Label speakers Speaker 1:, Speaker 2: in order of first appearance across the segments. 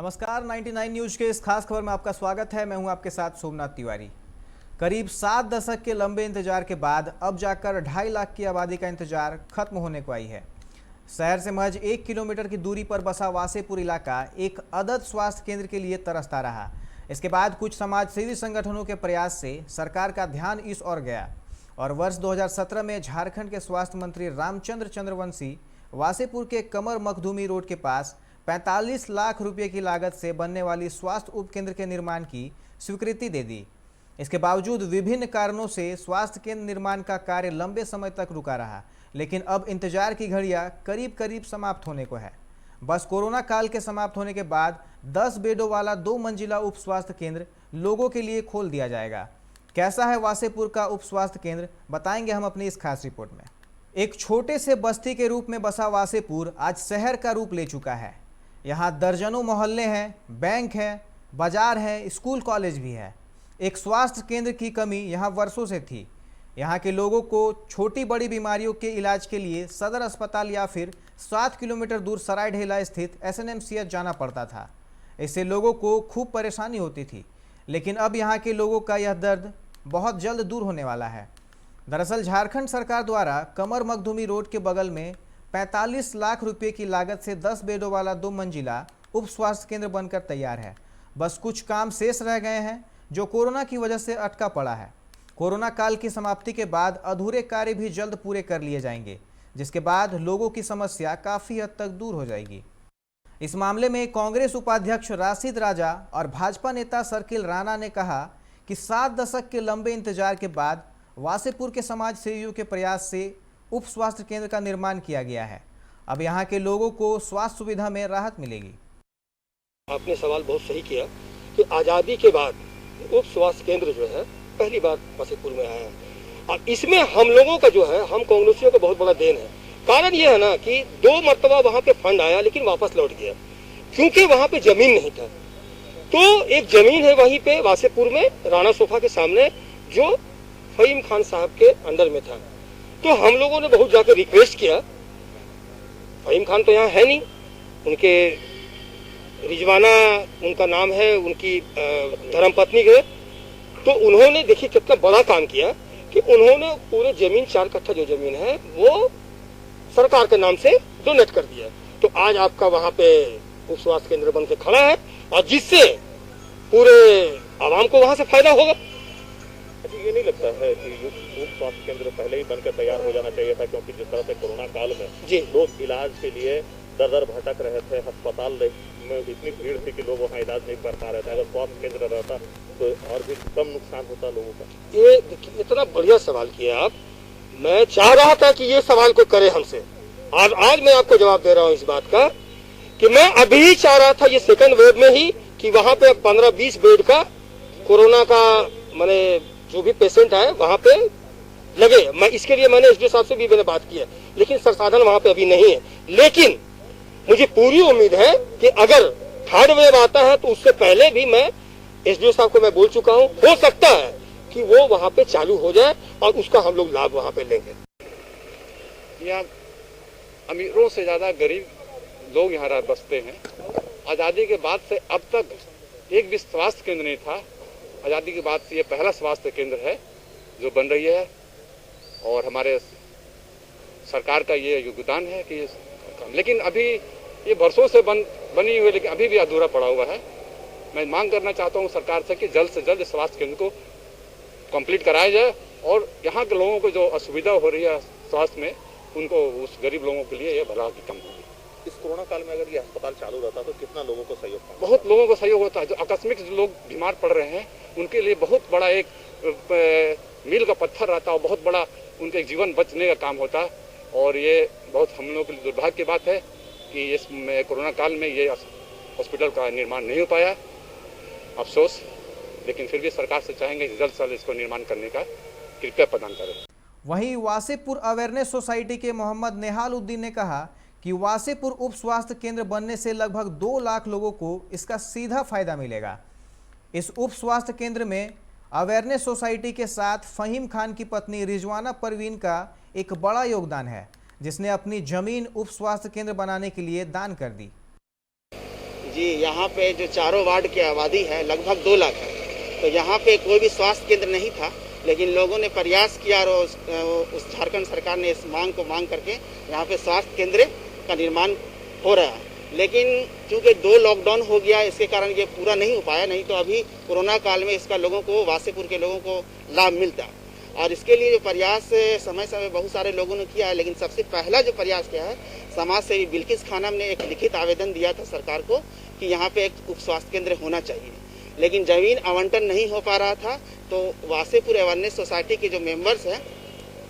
Speaker 1: नमस्कार, 99 न्यूज के इस खास खबर में आपका स्वागत है। मैं हूं आपके साथ सोमनाथ तिवारी। करीब 7 दशक के लंबे इंतजार के बाद अब जाकर 2.5 लाख की आबादी का इंतजार खत्म होने को आई है। शहर से महज 1 किलोमीटर की दूरी पर बसा वासेपुर इलाका एक अदद स्वास्थ्य केंद्र के लिए तरसता रहा। इसके बाद कुछ समाजसेवी संगठनों के प्रयास से सरकार का ध्यान इस ओर गया और वर्ष 2017 में झारखंड के स्वास्थ्य मंत्री रामचंद्र चंद्रवंशी वासेपुर के कमर मखदूमी रोड के पास 45 लाख रुपए की लागत से बनने वाली स्वास्थ्य उपकेंद्र के निर्माण की स्वीकृति दे दी। इसके बावजूद विभिन्न कारणों से स्वास्थ्य केंद्र निर्माण का कार्य लंबे समय तक रुका रहा, लेकिन अब इंतजार की घड़ियां करीब करीब समाप्त होने को है। बस कोरोना काल के समाप्त होने के बाद 10 बेडों वाला 2 मंजिला उप स्वास्थ्य केंद्र लोगों के लिए खोल दिया जाएगा। कैसा है वासेपुर का उप स्वास्थ्य केंद्र, बताएंगे हम अपनी इस खास रिपोर्ट में। एक छोटे से बस्ती के रूप में बसा वासेपुर आज शहर का रूप ले चुका है। यहाँ दर्जनों मोहल्ले हैं, बैंक है, बाजार है, स्कूल कॉलेज भी है। एक स्वास्थ्य केंद्र की कमी यहाँ वर्षों से थी। यहाँ के लोगों को छोटी बड़ी बीमारियों के इलाज के लिए सदर अस्पताल या फिर 7 किलोमीटर दूर सरायढेला स्थित SNMCH जाना पड़ता था। इससे लोगों को खूब परेशानी होती थी, लेकिन अब यहाँ के लोगों का यह दर्द बहुत जल्द दूर होने वाला है। दरअसल झारखंड सरकार द्वारा कमर मखदूमी रोड के बगल में 45 लाख रुपए की लागत से 10 बेडों वाला 2 मंजिला उप स्वास्थ्य केंद्र बनकर तैयार है। बस कुछ काम शेष रह गए हैं जो कोरोना की वजह से अटका पड़ा है। कोरोना काल की समाप्ति के बाद अधूरे कार्य भी जल्द पूरे कर लिए जाएंगे, जिसके बाद लोगों की समस्या काफ़ी हद तक दूर हो जाएगी। इस मामले में कांग्रेस उपाध्यक्ष राशिद राजा और भाजपा नेता सर्किल राणा ने कहा कि 7 दशक के लंबे इंतजार के बाद वासेपुर के समाज सेवियों के प्रयास से उप स्वास्थ्य केंद्र का निर्माण किया गया है। अब यहाँ के लोगों को स्वास्थ्य सुविधा में राहत मिलेगी।
Speaker 2: आपने सवाल बहुत सही किया कि आज़ादी के बाद उप स्वास्थ्य केंद्र जो है पहली बार वासेपुर में आया है और इसमें हम लोगों का जो है, हम कांग्रेसियों का बहुत बड़ा देन है। कारण ये है ना कि 2 मरतबा वहाँ पे फंड आया लेकिन वापस लौट गया क्योंकि वहाँ पे जमीन नहीं था। तो एक जमीन है वहीं पे वासेपुर में राणा सोफा के सामने जो फहीम खान साहब के अंडर में था। तो हम लोगों ने बहुत जाकर रिक्वेस्ट किया। फहीम खान तो यहाँ है नहीं, उनके रिजवाना उनका नाम है, उनकी धर्मपत्नी के। तो उन्होंने देखिए कितना बड़ा काम किया कि उन्होंने पूरे जमीन 4 कट्ठा जो जमीन है वो सरकार के नाम से डोनेट कर दिया। तो आज आपका वहाँ पे उप स्वास्थ्य केंद्र बन के खड़ा है और जिससे पूरे आवाम को वहाँ से फायदा होगा।
Speaker 3: ये नहीं लगता है कि उप स्वास्थ्य केंद्र पहले ही बनकर तैयार हो जाना चाहिए था, क्योंकि जिस तरह से कोरोना काल में
Speaker 2: जी
Speaker 3: लोग इलाज के लिए दर दर भटक रहे थे, अस्पताल में इतनी भीड़ थी कि लोग वहाँ इलाज नहीं कर पा रहे थे। अगर स्वास्थ्य केंद्र रहता तो और भी कम नुकसान होता लोगों का।
Speaker 2: ये देखिए इतना बढ़िया सवाल किया आप। मैं चाह रहा था कि ये सवाल को करे हमसे और आज मैं आपको जवाब दे रहा हूँ इस बात का कि मैं अभी चाह रहा था ये सेकंड वेव में ही कि वहाँ पे 15-20 बेड का कोरोना का माने जो भी पेशेंट है वहाँ पे लगे। मैं इसके लिए मैंने SDO साहब से भी मैंने बात की है, लेकिन संसाधन वहाँ पे अभी नहीं है। लेकिन मुझे पूरी उम्मीद है कि अगर थर्ड वेव आता है तो उससे पहले भी मैं SDO साहब को मैं बोल चुका हूँ, हो सकता है कि वो वहाँ पे चालू हो जाए और उसका हम लोग लाभ वहाँ पे लेंगे।
Speaker 4: यहाँ अमीरों से ज्यादा गरीब लोग यहाँ बसते हैं। आज़ादी के बाद से अब तक एक भी स्वास्थ्य केंद्र नहीं था। आज़ादी के बाद से ये पहला स्वास्थ्य केंद्र है जो बन रही है और हमारे सरकार का ये योगदान है कि लेकिन अभी ये वर्षों से बनी हुई, लेकिन अभी भी अधूरा पड़ा हुआ है। मैं मांग करना चाहता हूँ सरकार से कि जल्द से जल्द स्वास्थ्य केंद्र को कंप्लीट कराया जाए और यहाँ के लोगों को जो असुविधा हो रही है स्वास्थ्य में, उनको उस गरीब लोगों के लिए ये भला की कम होगी।
Speaker 3: इस कोरोना काल में अगर ये अस्पताल चालू रहता तो कितना लोगों को सहयोग था?
Speaker 4: बहुत लोगों को सहयोग होता है। जो आकस्मिक जो लोग बीमार पड़ रहे हैं उनके लिए बहुत बड़ा एक मील का पत्थर रहता है और बहुत बड़ा उनके जीवन बचने का काम होता है। और ये बहुत हम लोगों के लिए दुर्भाग्य की बात है कि इस कोरोना काल में ये हॉस्पिटल का निर्माण नहीं हो पाया, अफसोस। लेकिन फिर भी सरकार से चाहेंगे जल्द से जल्द इसको निर्माण करने का कृपया प्रदान करें।
Speaker 1: वहीं वासेपुर अवेयरनेस सोसाइटी के मोहम्मद नेहाल उद्दीन ने कहा कि वासेपुर उप स्वास्थ्य केंद्र बनने से लगभग 2 लाख लोगों को इसका सीधा फायदा मिलेगा। इस उप स्वास्थ्य केंद्र में अवेयरनेस सोसाइटी के साथ फहीम खान की पत्नी रिजवाना परवीन का एक बड़ा योगदान है, जिसने अपनी जमीन उप स्वास्थ्य केंद्र बनाने के लिए दान कर दी।
Speaker 5: जी, यहाँ पे जो चारों वार्ड की आबादी है लगभग 2 लाख है। तो यहाँ पे कोई भी स्वास्थ्य केंद्र नहीं था, लेकिन लोगों ने प्रयास किया और उस झारखंड सरकार ने इस मांग को मांग करके यहाँ पे स्वास्थ्य केंद्र का निर्माण हो रहा है। लेकिन क्योंकि 2 लॉकडाउन हो गया, इसके कारण ये पूरा नहीं हो पाया, नहीं तो अभी कोरोना काल में इसका लोगों को, वासेपुर के लोगों को लाभ मिलता। और इसके लिए जो प्रयास समय समय बहुत सारे लोगों ने किया है, लेकिन सबसे पहला जो प्रयास किया है, समाज सेवी बिल्किस खानम ने एक लिखित आवेदन दिया था सरकार को कि यहाँ पे एक उप स्वास्थ्य केंद्र होना चाहिए, लेकिन जमीन आवंटन नहीं हो पा रहा था। तो वासेपुर अवेयरनेस सोसाइटी के जो मेंबर्स हैं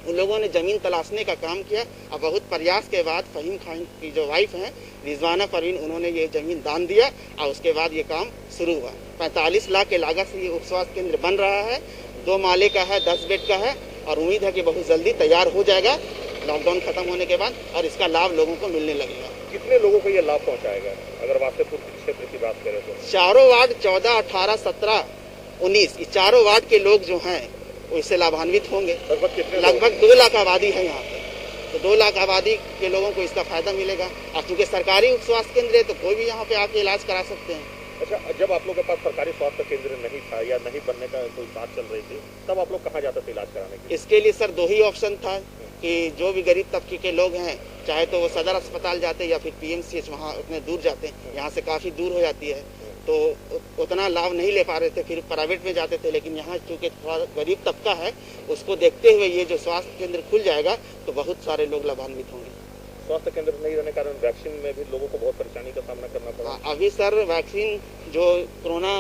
Speaker 5: उन लोगों ने ज़मीन तलाशने का काम किया और बहुत प्रयास के बाद फ़हीम खान की जो वाइफ हैं रिजवाना परवीन, उन्होंने ये ज़मीन दान दिया और उसके बाद ये काम शुरू हुआ। 45 लाख के लागत से ये उप स्वास्थ्य केंद्र बन रहा है। 2 माले का है, 10 बेड का है और उम्मीद है कि बहुत जल्दी तैयार हो जाएगा लॉकडाउन खत्म होने के बाद और इसका लाभ लोगों को मिलने लगेगा।
Speaker 3: कितने लोगों को ये लाभ पहुंचाएगा अगर वासेपुर क्षेत्र की बात करें तो?
Speaker 5: चारों वार्ड 14, 18, 17, 19 ये चारों वार्ड के लोग जो हैं वो इससे लाभान्वित होंगे। लगभग 2 लाख आबादी है यहाँ पे, तो 2 लाख आबादी के लोगों को इसका फायदा मिलेगा। और चूंकि सरकारी उप स्वास्थ्य केंद्र है तो कोई भी यहाँ पे आके इलाज करा सकते हैं।
Speaker 3: अच्छा, जब आप लोग के पास सरकारी स्वास्थ्य केंद्र नहीं था या नहीं बनने का कोई बात चल रही थी, तब आप लोग कहाँ जाते थे इलाज कराने के लिए?
Speaker 5: इसके लिए सर 2 ही ऑप्शन था कि जो भी गरीब तबके के लोग हैं, चाहे तो वो सदर अस्पताल जाते या फिर PMCH, वहाँ उतने दूर जाते हैं, यहाँ से काफ़ी दूर हो जाती है, तो उतना लाभ नहीं ले पा रहे थे, फिर प्राइवेट में जाते थे। लेकिन यहाँ चूँकि थोड़ा गरीब तबका है, उसको देखते हुए ये जो स्वास्थ्य केंद्र खुल जाएगा तो बहुत सारे लोग लाभान्वित होंगे।
Speaker 3: स्वास्थ्य केंद्र नहीं रहने के कारण वैक्सीन में भी लोगों को बहुत परेशानी का सामना करना पड़ा।
Speaker 5: अभी सर वैक्सीन जो कोरोना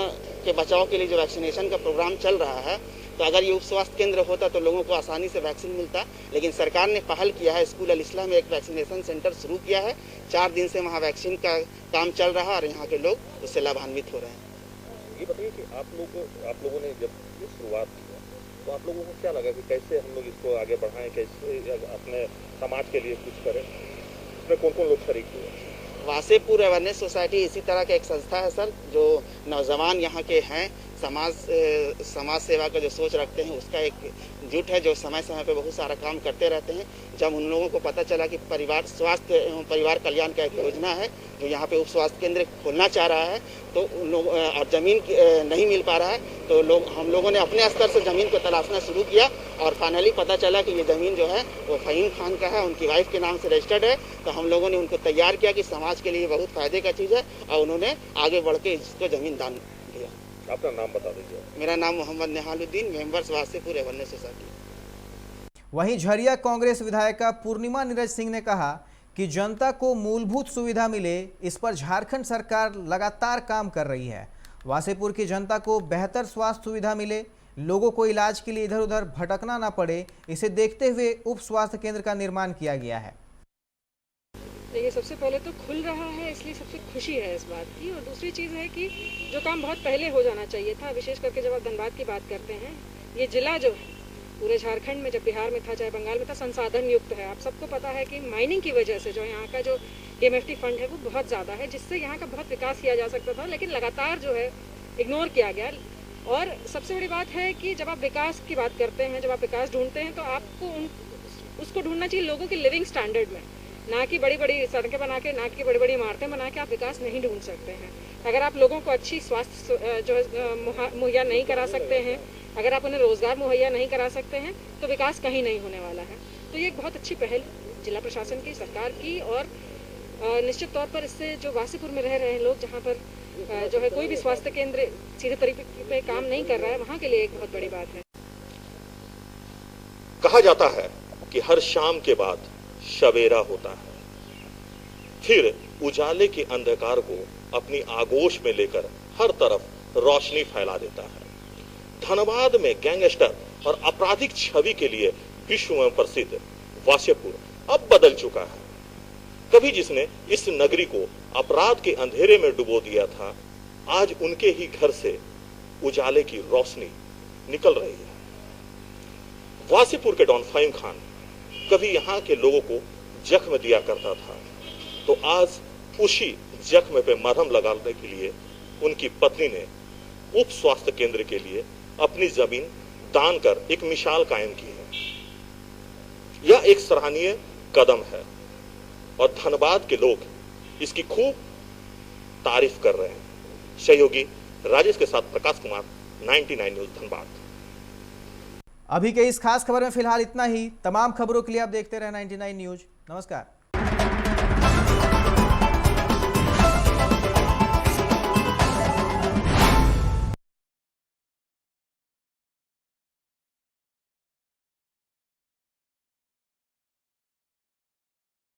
Speaker 5: के बचाव के लिए जो वैक्सीनेशन का प्रोग्राम चल रहा है, तो अगर ये उप स्वास्थ्य केंद्र होता तो लोगों को आसानी से वैक्सीन मिलता। लेकिन सरकार ने पहल किया है, स्कूल अल-इस्लाह में एक वैक्सीनेशन सेंटर शुरू किया है। 4 दिन से वहाँ वैक्सीन का काम चल रहा है और यहाँ के लोग उससे लाभान्वित हो रहे हैं।
Speaker 3: ये बताइए कि आप लोगों ने जब ये शुरुआत की तो आप लोगों को क्या लगा कि कैसे हम लोग इसको आगे बढ़ाएं, कैसे अपने समाज के लिए कुछ करें? इसमें कौन कौन लोग शरीक हुए?
Speaker 5: वासेपुर अवेयरनेस सोसाइटी इसी तरह का एक संस्था है सर, जो नौजवान यहाँ के हैं, समाज सेवा का जो सोच रखते हैं, उसका एक जुट है जो समय समय पे बहुत सारा काम करते रहते हैं। जब उन लोगों को पता चला कि परिवार स्वास्थ्य एवं परिवार कल्याण का एक योजना है जो यहाँ पे उप स्वास्थ्य केंद्र खोलना चाह रहा है, तो उन लोग और ज़मीन नहीं मिल पा रहा है, तो हम लोगों ने अपने स्तर से ज़मीन को तलाशना शुरू किया और फाइनली पता चला कि ये ज़मीन जो है वो फ़हीम खान का है, उनकी वाइफ के नाम से रजिस्टर्ड है। तो हम लोगों ने उनको तैयार किया कि समाज के लिए बहुत फ़ायदे का चीज़ है और उन्होंने आगे बढ़ के इसको ज़मीन दान दिया।
Speaker 3: अपना नाम बता दीजिए।
Speaker 5: मेरा नाम Mohammad Nihaluddin, members Wasseypur awareness society.
Speaker 1: वहीं झरिया कांग्रेस विधायिका पूर्णिमा नीरज सिंह ने कहा कि जनता को मूलभूत सुविधा मिले, इस पर झारखंड सरकार लगातार काम कर रही है। वासेपुर की जनता को बेहतर स्वास्थ्य सुविधा मिले, लोगों को इलाज के लिए इधर उधर भटकना ना पड़े, इसे देखते हुए उप स्वास्थ्य केंद्र का निर्माण किया गया है।
Speaker 6: देखिए, सबसे पहले तो खुल रहा है, इसलिए सबसे खुशी है इस बात की। और दूसरी चीज़ है कि जो काम बहुत पहले हो जाना चाहिए था, विशेष करके जब आप धनबाद की बात करते हैं, ये जिला जो है पूरे झारखंड में, जब बिहार में था चाहे बंगाल में था, संसाधन युक्त है। आप सबको पता है कि माइनिंग की वजह से जो यहाँ का जो DMFT फंड है वो बहुत ज़्यादा है, जिससे यहाँ का बहुत विकास किया जा सकता था, लेकिन लगातार जो है इग्नोर किया गया। और सबसे बड़ी बात है कि जब आप विकास की बात करते हैं, जब आप विकास ढूंढते हैं, तो आपको उसको ढूंढना चाहिए लोगों के लिविंग स्टैंडर्ड में, ना कि बड़ी बड़ी सड़कें बना के, ना कि बड़ी बड़ी इमारतें बना के आप विकास नहीं ढूंढ सकते हैं। अगर आप लोगों को अच्छी स्वास्थ्य जो मुहैया नहीं करा सकते हैं, अगर आप उन्हें रोजगार मुहैया नहीं करा सकते हैं, तो विकास कहीं नहीं होने वाला है। तो ये एक बहुत अच्छी पहल जिला प्रशासन की, सरकार की, और निश्चित तौर पर इससे जो वासेपुर में रह रहे हैं लोग, जहाँ पर जो है कोई भी स्वास्थ्य केंद्र सीधे तरीके पे काम नहीं कर रहा है, वहाँ के लिए एक बहुत बड़ी बात है।
Speaker 3: कहा जाता है कि हर शाम के बाद सवेरा होता है, फिर उजाले के अंधकार को अपनी आगोश में लेकर हर तरफ रोशनी फैला देता है। धनबाद में गैंगस्टर और आपराधिक छवि के लिए विश्व में प्रसिद्ध वासेपुर अब बदल चुका है। कभी जिसने इस नगरी को अपराध के अंधेरे में डुबो दिया था, आज उनके ही घर से उजाले की रोशनी निकल रही है। वासेपुर के डॉन फ़हीम खान कभी यहाँ के लोगों को जख्म दिया करता था, तो आज उसी जख्म पे मरहम लगाने के लिए उनकी पत्नी ने उप स्वास्थ्य केंद्र के लिए अपनी जमीन दान कर एक मिसाल कायम की है। यह एक सराहनीय कदम है और धनबाद के लोग इसकी खूब तारीफ कर रहे हैं। सहयोगी राजेश के साथ प्रकाश कुमार, 99 न्यूज धनबाद।
Speaker 1: अभी के इस खास खबर में फिलहाल इतना ही। तमाम खबरों के लिए आप देखते रहे 99 न्यूज। नमस्कार।